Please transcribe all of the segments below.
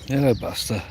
Hello, Buster.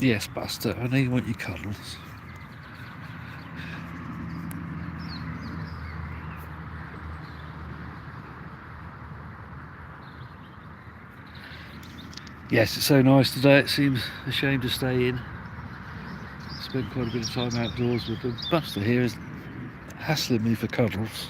Yes, Buster, I know you want your cuddles. Yes, it's so nice today, it seems a shame to stay in. Spent quite a bit of time outdoors with them. Buster here is hassling me for cuddles.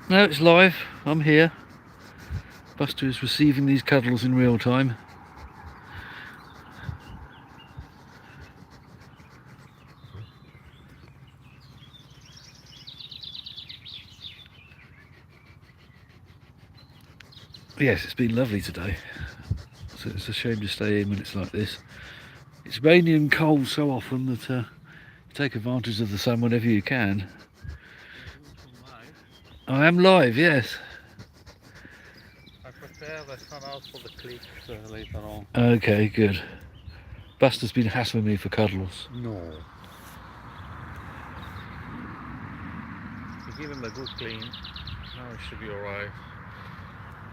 No, it's live. I'm here. Buster is receiving these cuddles in real time. Yes, it's been lovely today. So it's a shame to stay in when it's like this. It's rainy and cold so often that you take advantage of the sun whenever you can. I am live, yes. I prepare the sun out for the clips later on. Okay, good. Buster's been hassling me for cuddles. No. You give him a good clean. Now it should be alright.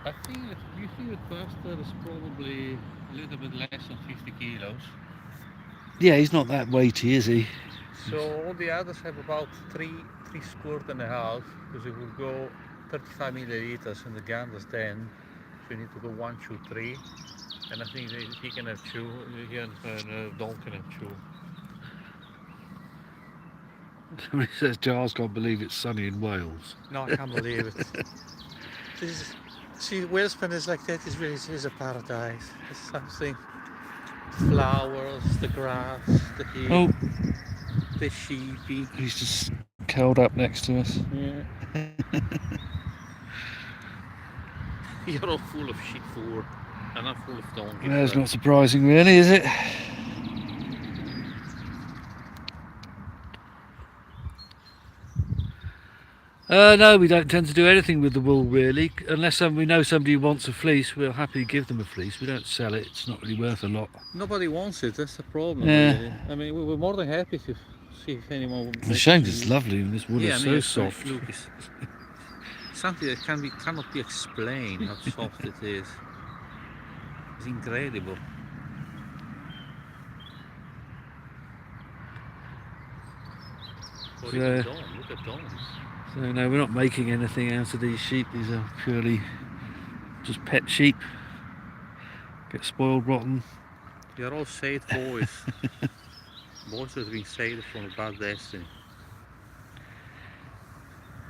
I think that you think that Buster is probably a little bit less than 50 kilos. Yeah, he's not that weighty, is he? So all the others have about three squirt and a half, because it will go 35 milliliters and the gander's 10. So you need to go 1, 2, 3. And I think that he can have 2. He and Don can have 2. Somebody says Giles can't believe it's sunny in Wales. No, I can't believe it. See, Wellspun is like that. It really is a paradise. It's something. Flowers, the grass, the hill, Oh, the sheepy. he's just curled up next to us. Yeah. You're all full of shit food, and I'm full of donkey. That's not surprising, really, is it? No, we don't tend to do anything with the wool, really. Unless we know somebody wants a fleece, we'll happily give them a fleece. We don't sell it. It's not really worth a lot. Nobody wants it. That's the problem. Yeah. Really. I mean, we're more than happy to see if anyone. It's a shame 'cause it's lovely and this wool Yeah, is I mean, so soft. Look, it's something that cannot be explained how soft it is. It's incredible. What Yeah. even done? Look at those. So no, we're not making anything out of these sheep. These are purely just pet sheep. Get spoiled rotten. They are all saved boys. Boys that have been saved from a bad destiny.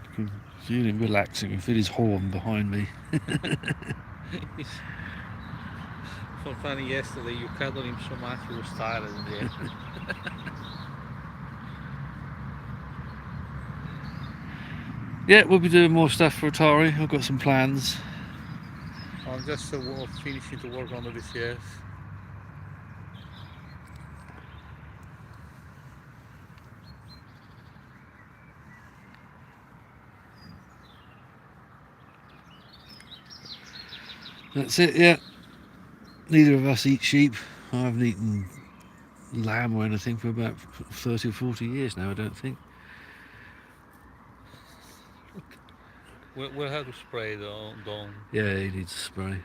You can feel him relaxing. You can feel his horn behind me. So funny, yesterday you cuddled him so much he was tired in the end. Yeah, we'll be doing more stuff for Atari. I've got some plans. I'm just finishing to work on the VCS. That's it, yeah. Neither of us eat sheep. I haven't eaten lamb or anything for about 30 or 40 years now, I don't think. We'll have to spray though, Don. Yeah, he needs a spray. Let me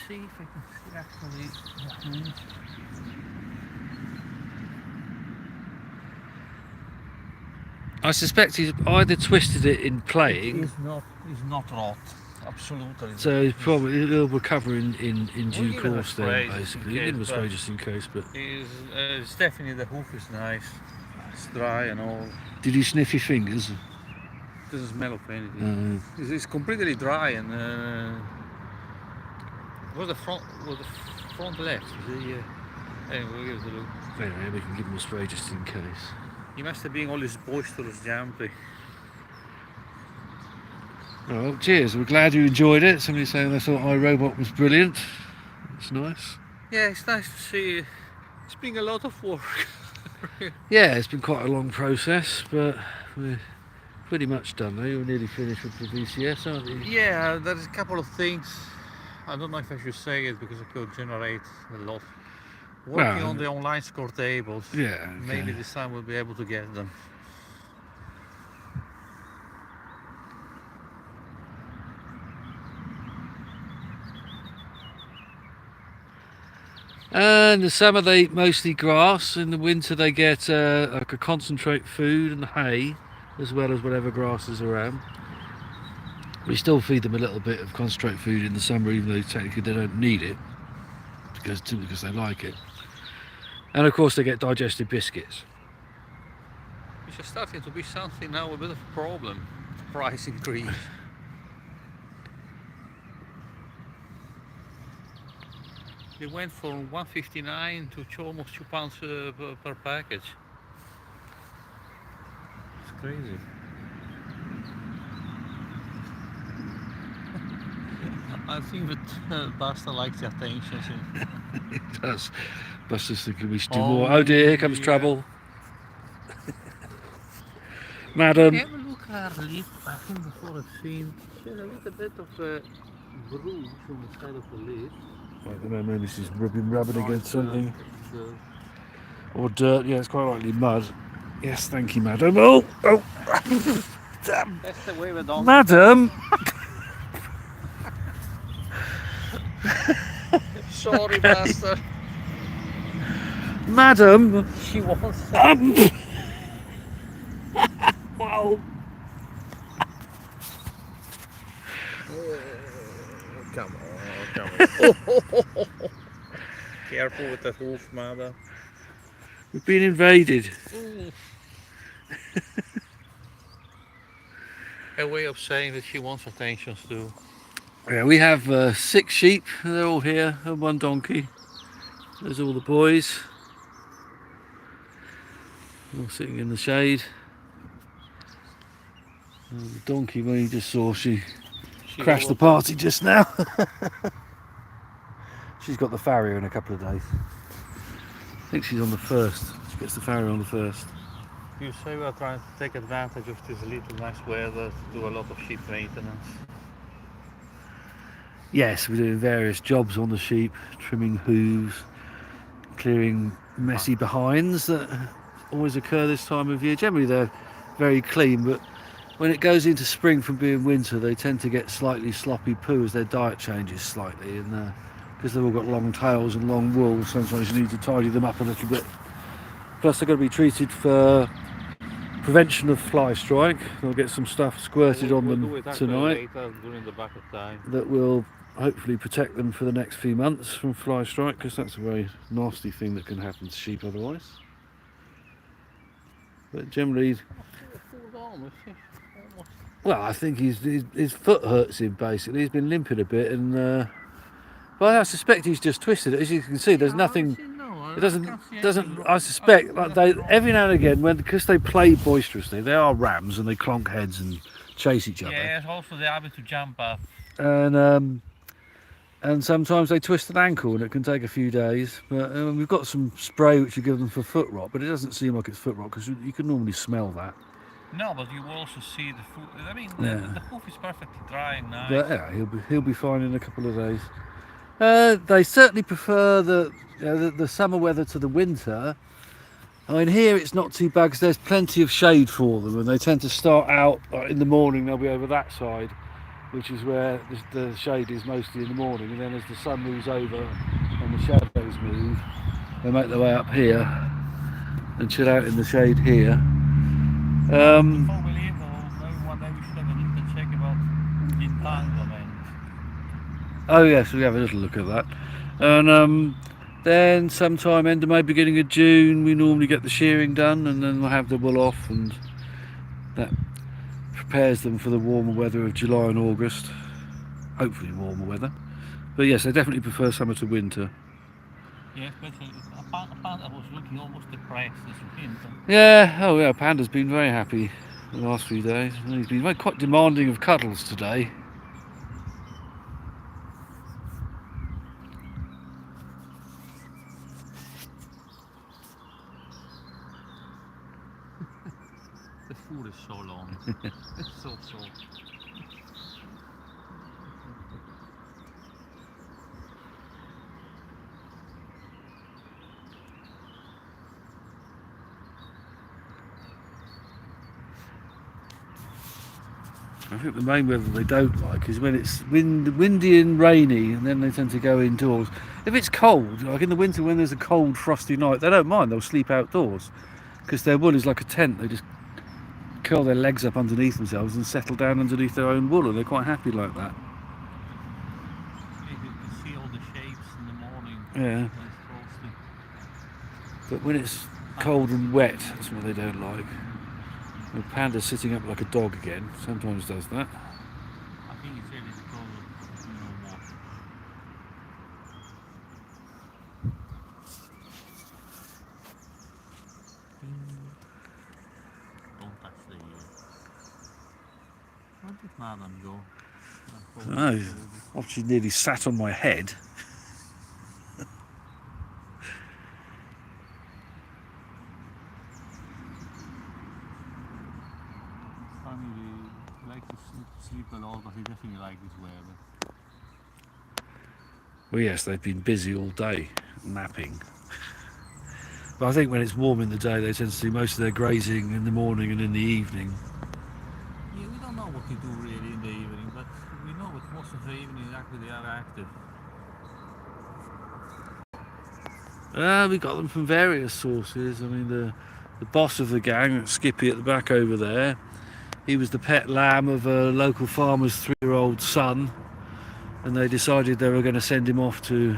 see if I can see actually. I suspect he's either twisted it in playing. It's not rot. Absolutely. So he'll recover in due give it a course spray then, just in basically. Give him a case, spray but- just in case, but... It's definitely, the hoof is nice. It's dry and all. Did you sniff your fingers? Doesn't smell of anything. It's completely dry and was the front left? Anyway, we'll give it a look. Anyway, we can give him a spray just in case. He must have been all this boisterous jumpy. Well, cheers. We're glad you enjoyed it. Somebody saying they thought iRobot was brilliant. It's nice. Yeah, it's nice to see. It's been a lot of work. Yeah, it's been quite a long process, but we're pretty much done now. You're nearly finished with the VCS, aren't you? Yeah, there's a couple of things. I don't know if I should say it because it could generate a lot. Working Well, on the online score tables. Yeah, okay. Maybe this time we'll be able to get them. And in the summer they eat mostly grass. In the winter they get like a concentrate food and hay, as well as whatever grass is around. We still feed them a little bit of concentrate food in the summer, even though technically they don't need it, because they like it. And of course they get digestive biscuits. Which is starting to be something now, a bit of a problem. The price increase. It went from $1.59 to almost £2 per package. It's crazy. I think that Buster likes the attention. It does. Buster's thinking we should do Oh, more. Oh dear, here comes yeah. trouble. Madam. Have a look at her lip. I think before I've seen. She has a little bit of a bruise on the side of the lip. I don't know, maybe she's rubbing against something. Dirt. Or dirt, yeah, it's quite likely mud. Yes, thank you, madam. Oh! Damn. That's the way we're done. Madam! Sorry, Buster. Madam! She wants. Wow! Come on. Careful with that hoof, mother. We've been invaded. A way of saying that she wants attention too. Yeah, we have 6 sheep. They're all here, and 1 donkey. There's all the boys. all sitting in the shade. And the donkey, when you just saw, she crashed the party just now. She's got the farrier in a couple of days. I think she's on the 1st. She gets the farrier on the 1st. You say we are trying to take advantage of this little nice weather to do a lot of sheep maintenance. Yes, we're doing various jobs on the sheep, trimming hooves, clearing messy behinds that always occur this time of year. Generally they're very clean, but when it goes into spring from being winter, they tend to get slightly sloppy poo as their diet changes slightly, and because they've all got long tails and long wool, sometimes you need to tidy them up a little bit. Plus they're going to be treated for prevention of fly strike. They'll get some stuff squirted on them tonight during the back of time. that will hopefully protect them for the next few months from fly strike, because that's a very nasty thing that can happen to sheep otherwise. But generally, well, I think his foot hurts him basically. He's been limping a bit, and well, I suspect he's just twisted it. As you can see, there's nothing. It doesn't. I suspect like they every now and again, because they play boisterously, they are rams and they clonk heads and chase each other. Yeah, also they're able to jump up. And sometimes they twist an ankle, and it can take a few days. But we've got some spray which we give them for foot rot, but it doesn't seem like it's foot rot because you can normally smell that. No, but you will also see the foot. I mean, the hoof is perfectly dry and nice. But yeah, he'll be fine in a couple of days. They certainly prefer the summer weather to the winter. I mean, here it's not too bad because there's plenty of shade for them, and they tend to start out in the morning. They'll be over that side, which is where the shade is mostly in the morning, and then as the sun moves over and the shadows move, they make their way up here and chill out in the shade here. Before we leave, maybe one day we should have a little check about entanglement. Oh yes, we have a little look at that. And then sometime end of May, beginning of June, we normally get the shearing done, and then we'll have the wool off, and that prepares them for the warmer weather of July and August. Hopefully warmer weather. But yes, they definitely prefer summer to winter. Yes, but Panda was looking almost depressed this winter. Yeah, oh yeah, Panda's been very happy the last few days. He's been quite demanding of cuddles today. The food is so long. It's so short. I think the main weather they don't like is when it's windy and rainy, and then they tend to go indoors. If it's cold, like in the winter when there's a cold, frosty night, they don't mind. They'll sleep outdoors because their wool is like a tent. They just curl their legs up underneath themselves and settle down underneath their own wool, and they're quite happy like that. You can see all the shapes in the morning. Yeah. But when it's cold and wet, that's what they don't like. The Panda's sitting up like a dog again. Sometimes does that. I think it's really because of what. Don't touch the Where did Madam go? Oh, she nearly sat on my head. He likes to sleep a lot, but he definitely likes this weather. Well, yes, they've been busy all day, napping. But I think when it's warm in the day, they tend to do most of their grazing in the morning and in the evening. Yeah, we don't know what they do really in the evening, but we know that most of the evening actually they are active. We got them from various sources. I mean, the boss of the gang, Skippy at the back over there, he was the pet lamb of a local farmer's 3-year-old son, and they decided they were going to send him off to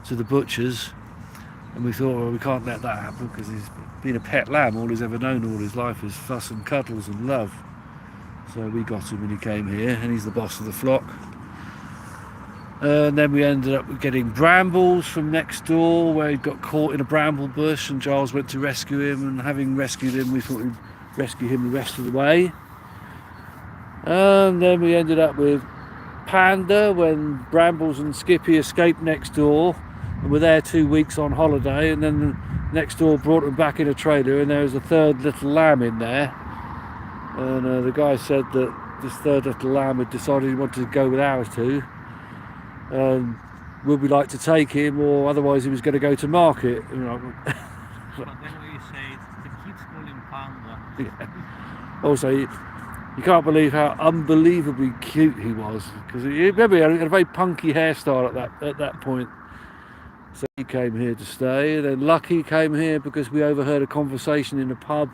the butchers, and we thought, well, we can't let that happen because he's been a pet lamb. All he's ever known all his life is fuss and cuddles and love. So we got him when he came here, and he's the boss of the flock. And then we ended up getting brambles from next door, where he got caught in a bramble bush, and Giles went to rescue him, and having rescued him, we thought we'd rescue him the rest of the way. And then we ended up with Panda when Brambles and Skippy escaped next door and were there 2 weeks on holiday, and then next door brought them back in a trailer, and there was a third little lamb in there, and the guy said that this third little lamb had decided he wanted to go with ours too, and would we like to take him, or otherwise he was going to go to market. But then we say the kids call him Panda. Yeah. Also, you can't believe how unbelievably cute he was, because remember he had a very punky hairstyle at that point. So he came here to stay. And then Lucky came here because we overheard a conversation in a pub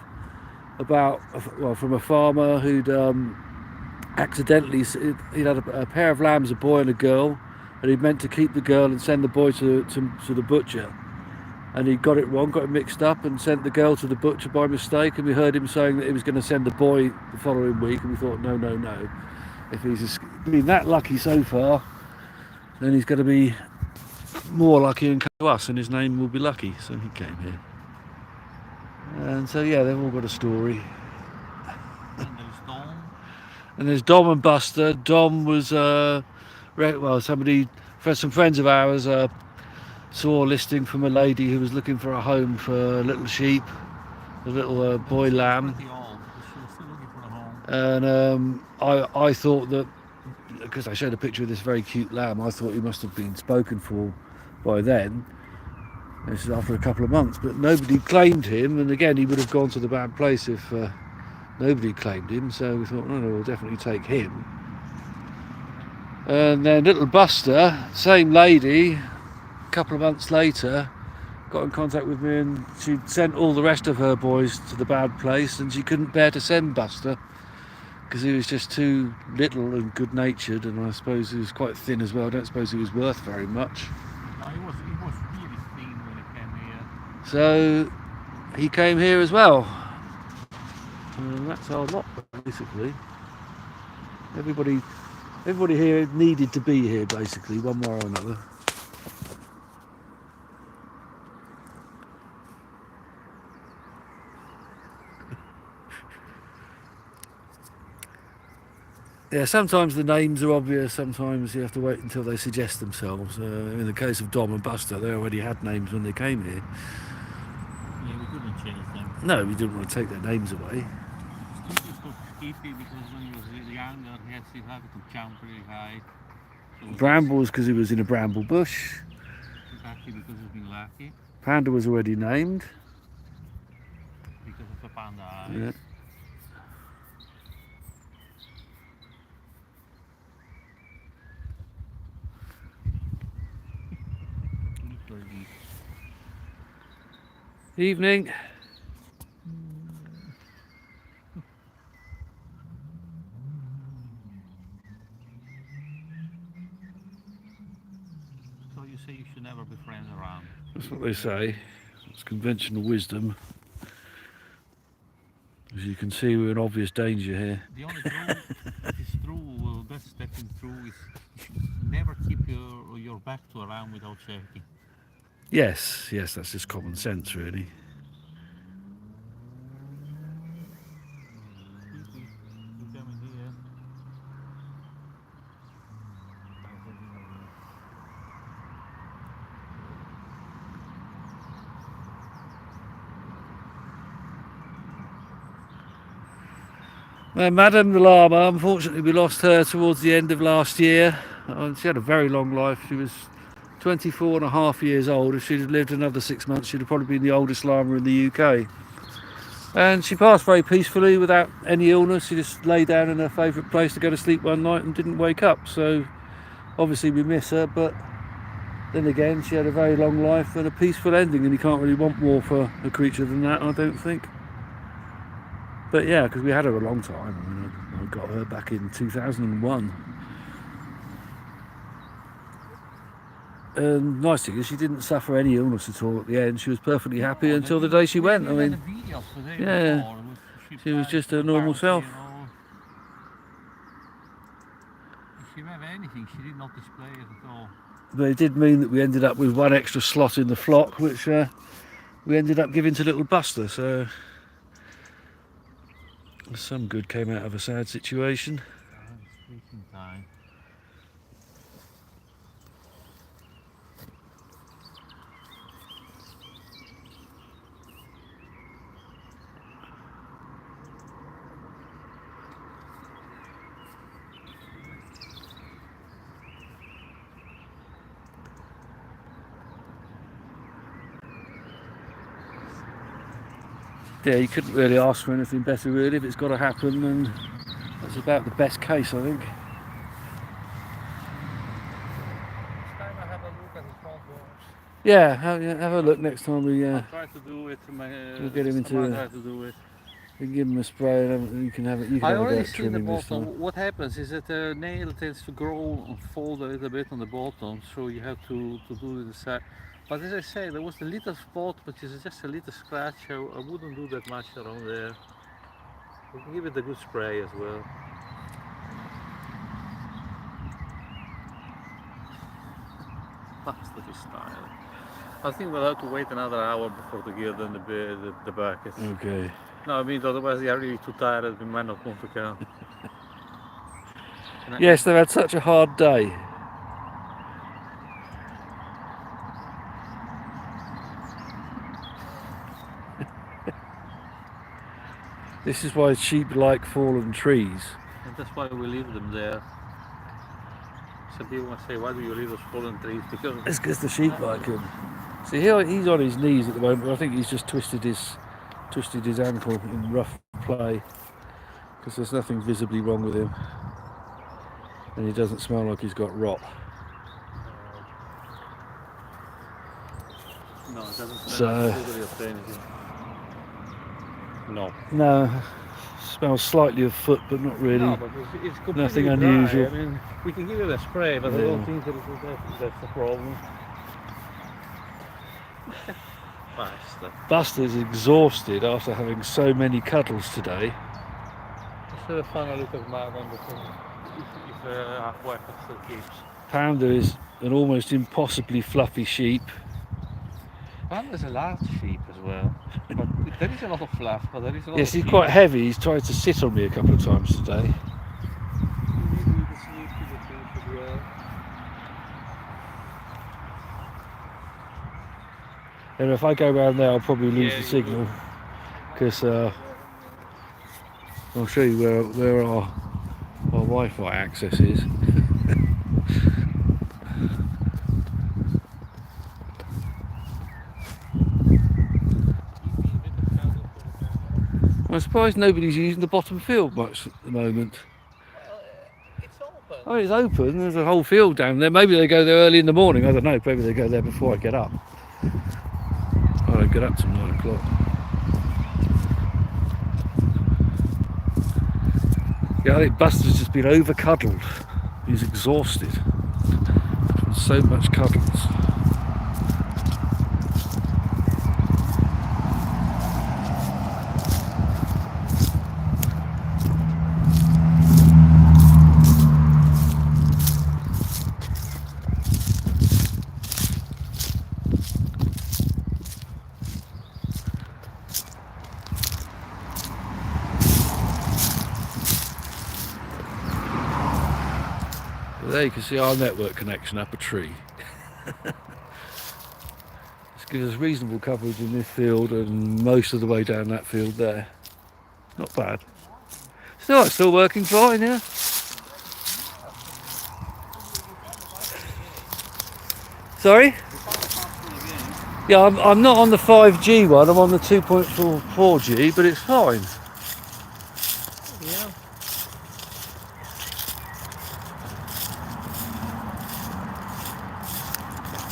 about, well, from a farmer who'd accidentally, he'd had a pair of lambs, a boy and a girl, and he'd meant to keep the girl and send the boy to the butcher, and he got it wrong, got it mixed up, and sent the girl to the butcher by mistake. And we heard him saying that he was going to send the boy the following week, and we thought, no, if he's been that lucky so far, then he's going to be more lucky and come to us, and his name will be Lucky. So he came here, and so yeah, they've all got a story. And there's Dom. And there's Dom and Buster. Dom was some friends of ours saw a listing from a lady who was looking for a home for a little sheep, a little boy lamb. Pretty old, but she was still looking for a home. And I thought that, because I showed a picture of this very cute lamb, I thought he must have been spoken for by then. This is after a couple of months, but nobody claimed him, and again he would have gone to the bad place if nobody claimed him. So we thought, no, we'll definitely take him. And then little Buster, same lady, a couple of months later got in contact with me, and she'd sent all the rest of her boys to the bad place, and she couldn't bear to send Buster because he was just too little and good-natured, and I suppose he was quite thin as well. I don't suppose he was worth very much. No, he was really thin when he came here. So he came here as well, and that's our lot basically. Everybody here needed to be here basically, one way or another. Yeah, sometimes the names are obvious, sometimes you have to wait until they suggest themselves. In the case of Dom and Buster, they already had names when they came here. Yeah, we couldn't change them. No, we didn't want to take their names away. Skippy was called Skippy because when he was really younger, he had to have to jump really high. So Brambles because he was in a bramble bush. Lucky because he's been lucky. Panda was already named. Because of the panda eyes. Yeah. Evening. So you say you should never be friends around. That's what they say. It's conventional wisdom. As you can see, we're in obvious danger here. The only best stepping through is never keep your back to around without checking. Yes, that's just common sense, really. You coming here? Well, Madame the llama, unfortunately we lost her towards the end of last year. She had a very long life. She was 24 and a half years old. If she'd have lived another 6 months, she'd have probably been the oldest llama in the UK. And she passed very peacefully without any illness. She just lay down in her favourite place to go to sleep one night and didn't wake up. So obviously we miss her, but then again she had a very long life and a peaceful ending, and you can't really want more for a creature than that, I don't think. But yeah, because we had her a long time. I mean, I got her back in 2001. And nice thing is she didn't suffer any illness at all at the end. She was perfectly happy until the day she went. I mean, yeah, she was just her normal self. She went very anything. She did not display it at all. But it did mean that we ended up with one extra slot in the flock, which we ended up giving to little Buster. So some good came out of a sad situation. It's feeding time. Yeah, you couldn't really ask for anything better, really. If it's got to happen, then that's about the best case, I think. Next time I have a look at the front doors. Yeah, have a look next time we I'll try to do it. we'll get him into. I'll try to do it. We can give him a spray, and you can have it. You can I have a go already at seen the trimming this bottom. time. What happens is that the nail tends to grow and fold a little bit on the bottom, so you have to do it inside. But as I say, there was a little spot, which is just a little scratch. I wouldn't do that much around there. We can give it a good spray as well. That's the style. I think we'll have to wait another hour before to give them the bucket. Okay. No, I mean, otherwise they are really too tired. We might not want to come. Yes, they've had such a hard day. This is why sheep like fallen trees. And that's why we leave them there. Some people might say, why do you leave those fallen trees? Because It's because the sheep like him. See, here he's on his knees at the moment, but I think he's just twisted his ankle in rough play, because there's nothing visibly wrong with him, and he doesn't smell like he's got rot. no, it doesn't smell So- totally of anything. No, smells slightly of foot, but not really. No, but it's completely Nothing dry. unusual. I mean, we can give it a spray, but I Yeah. don't think that's the problem. Basta. Buster's exhausted after having so many cuddles today. Let's have a final look at my one before if wife still keeps. Pounder is an almost impossibly fluffy sheep. Well, there's a large sheep as well. But there is a lot of fluff, but there is a lot Yes, of he's sheep. quite heavy. He's tried to sit on me a couple of times today. Maybe the sheep is a sheep as well. And if I go around there, I'll probably lose Yeah, the you signal, because I'll show you where our Wi-Fi access is. I'm surprised nobody's using the bottom field much at the moment. It's open. Oh, it's open. There's a whole field down there. Maybe they go there early in the morning. I don't know. Maybe they go there before I get up. I don't get up till 9 o'clock. Yeah, I think Buster's just been over-cuddled. He's exhausted from so much cuddles. There you can see our network connection up a tree. This gives us reasonable coverage in this field and most of the way down that field there. Not bad. Still working fine, yeah? Sorry? Yeah, I'm not on the 5G one, I'm on the 2.44G, but it's fine. Yeah.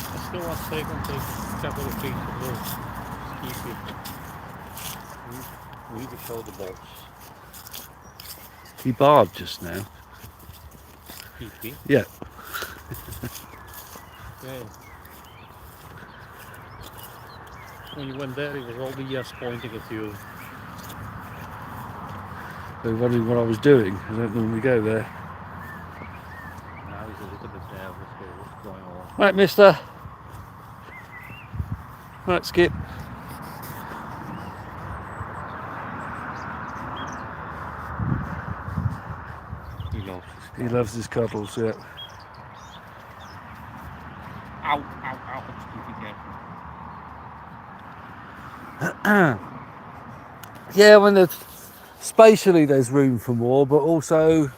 I still want to take a couple of pieces of those. Keep it. We need to show the bolts. He barred just now. PP. Yeah. Yeah. When you went there, it was all the yes pointing at you. They were wondering what I was doing. I don't normally go there. Now he's Right, mister. Right, Skip. He loves his cuddles, yeah. Ow, ow, ow. Just be careful. Yeah, when spatially there's room for more, but also,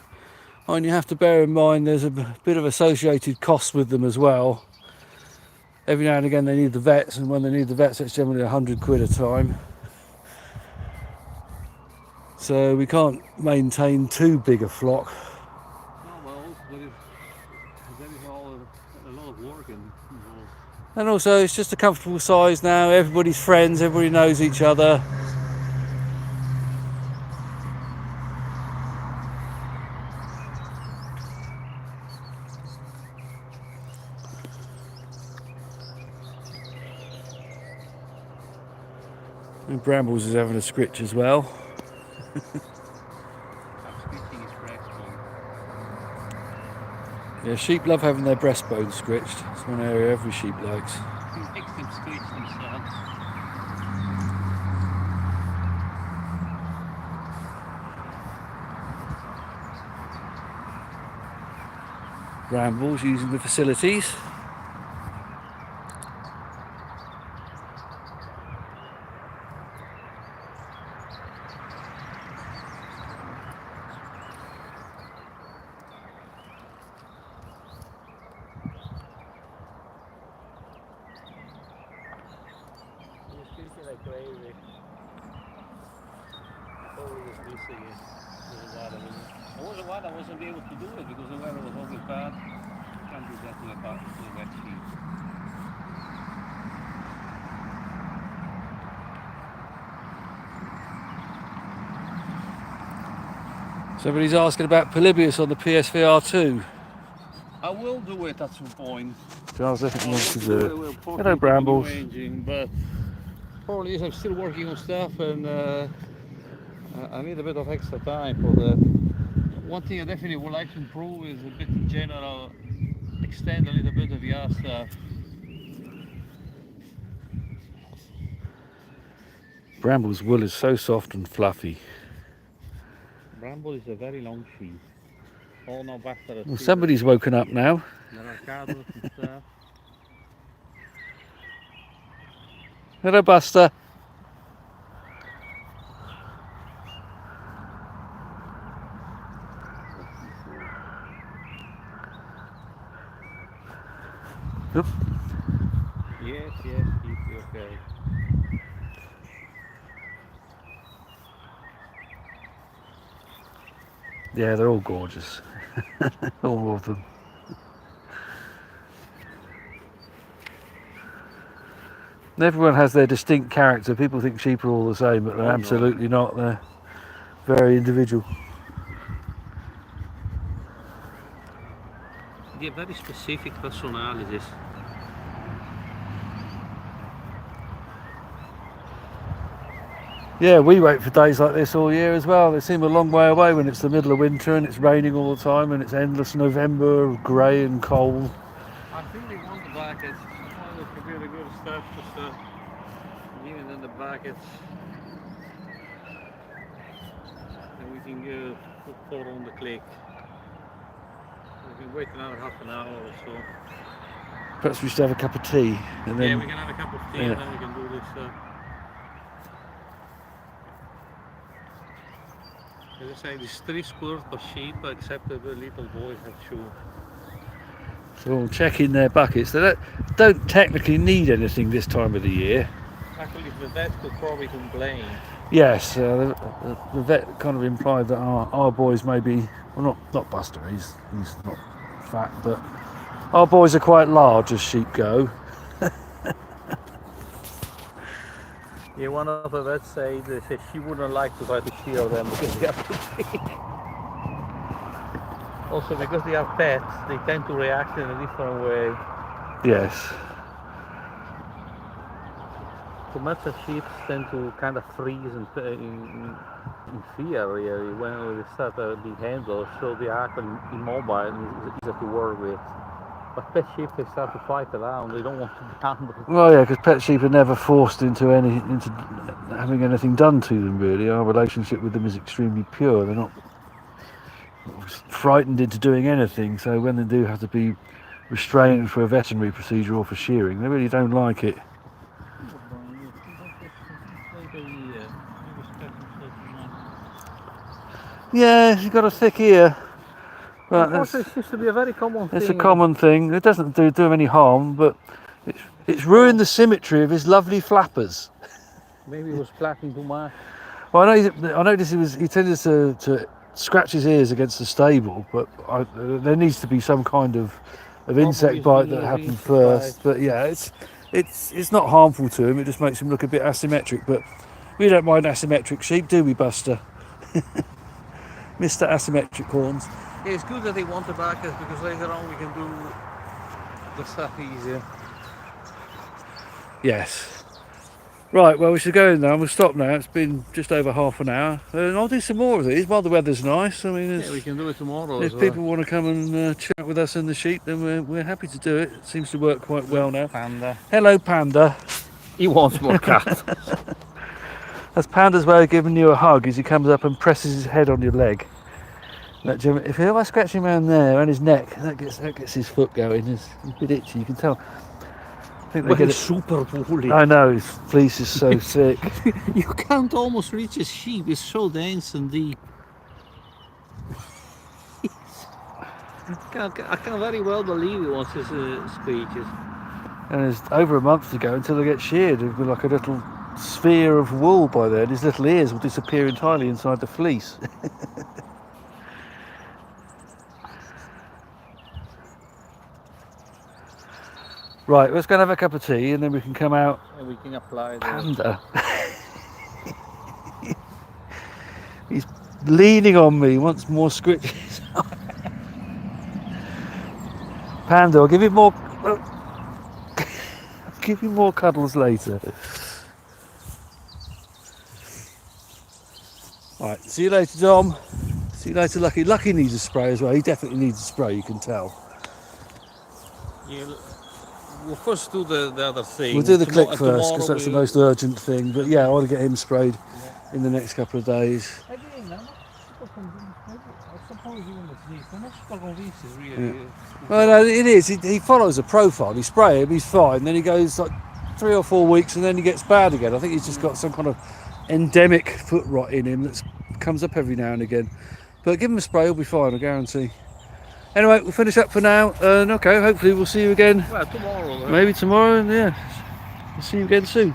and you have to bear in mind there's a bit of associated costs with them as well. Every now and again they need the vets, and when they need the vets it's generally £100 a time. So we can't maintain too big a flock. No, well, but there is a lot of work involved. And also it's just a comfortable size now, everybody's friends, everybody knows each other. And Brambles is having a scritch as well. Yeah, sheep love having their breastbone scritched. It's one area every sheep likes. He makes them scratch themselves. Brambles using the facilities. Like crazy. Totally was missing it. I was a while I wasn't able to do it because the weather was always bad. Can't do that to a wet sheep. Somebody's asking about Polybius on the PSVR2. I will do it at some point. Charles definitely wants to do it. Hello, Hello, Brambles. engine, but probably is I'm still working on stuff and I need a bit of extra time for that. One thing I definitely would like to improve is a bit in general, extend a little bit of VR stuff. Brambles' wool is so soft and fluffy. Bramble is a very long sheep. All now back to the Well, somebody's woken up now. there are cuddles and stuff. Hello, Buster. Oop. Yes, keep you okay. Yeah, they're all gorgeous. All of them. Everyone has their distinct character. People think sheep are all the same, but they're absolutely not. They're very individual. They have very specific personalities. Yeah, we wait for days like this all year as well. They seem a long way away when it's the middle of winter and it's raining all the time and it's endless November, grey and cold. I think they want the buckets. One of the really good stuff, just giving them the buckets. And we can go put on the click. We can wait another half an hour or so. Perhaps we should have a cup of tea and then. Yeah, we can have a cup of tea and then we can do this. As I say, there's 3 squirrels per sheep, except that the little boys have 2. So we'll check in their buckets. They don't technically need anything this time of the year. Actually, the vet could probably complain. Yes, the vet kind of implied that our boys may be, well, not Buster, he's not fat, but our boys are quite large as sheep go. Yeah, one of the vets said she wouldn't like to try to shear them because they are too big. Also, because they are pets, they tend to react in a different way. Yes. Commercial sheep tend to kind of freeze in fear, really, when they start being handled, so they are actually immobile and easier to work with. But pet sheep, they start to fight around. They don't want to be handled. Well, yeah, because pet sheep are never forced into having anything done to them. Really, our relationship with them is extremely pure. They're not frightened into doing anything. So when they do have to be restrained for a veterinary procedure or for shearing, they really don't like it. Yeah, he's got a thick ear. But It seems to be a very common thing. it's a common thing. It doesn't do him any harm, but it's ruined the symmetry of his lovely flappers. Maybe he was flapping too much. Well, I noticed he tended to scratch his ears against the stable, but there needs to be some kind of insect bite that happened first. But yeah, it's not harmful to him. It just makes him look a bit asymmetric. But we don't mind asymmetric sheep, do we, Buster? Mr. Asymmetric Horns. Yeah, it's good that they want the backers because later on we can do the stuff easier. Yes. Right, well, we should go in now. We'll stop now. It's been just over half an hour. And I'll do some more of these while the weather's nice. I mean, Yeah, we can do it tomorrow. if people want to come and chat with us in the sheep, then we're happy to do it. It seems to work quite well now. Panda. Hello, Panda. He wants more cat. That's Panda's way of giving you a hug, is he comes up and presses his head on your leg. If I scratch him around there and his neck, that gets his foot going. It's a bit itchy, you can tell. I think they get it. Super woolly. I know, his fleece is so thick. You can't almost reach his sheep. It's so dense and deep. I can very well believe he wants his speeches. And it's over a month to go until they get sheared. It'll be like a little sphere of wool by then. His little ears will disappear entirely inside the fleece. Right, let's go and have a cup of tea and then we can come out. And we can apply Panda. He's leaning on me, wants more scritches. Panda, I'll give you more. I'll give you more cuddles later. Right, see you later, Dom. See you later, Lucky. Lucky needs a spray as well. He definitely needs a spray, you can tell. Yeah, we'll first do the other thing. We'll do the click first because that's the most urgent thing. But yeah, I want to get him sprayed in the next couple of days. Well, no, it is. He follows a profile. You spray him, he's fine. Then he goes like 3 or 4 weeks, and then he gets bad again. I think he's just got some kind of endemic foot rot in him that comes up every now and again. But give him a spray, he'll be fine, I guarantee. Anyway, we'll finish up for now. And okay, hopefully we'll see you again. Well, tomorrow. Maybe tomorrow, and yeah, we'll see you again soon.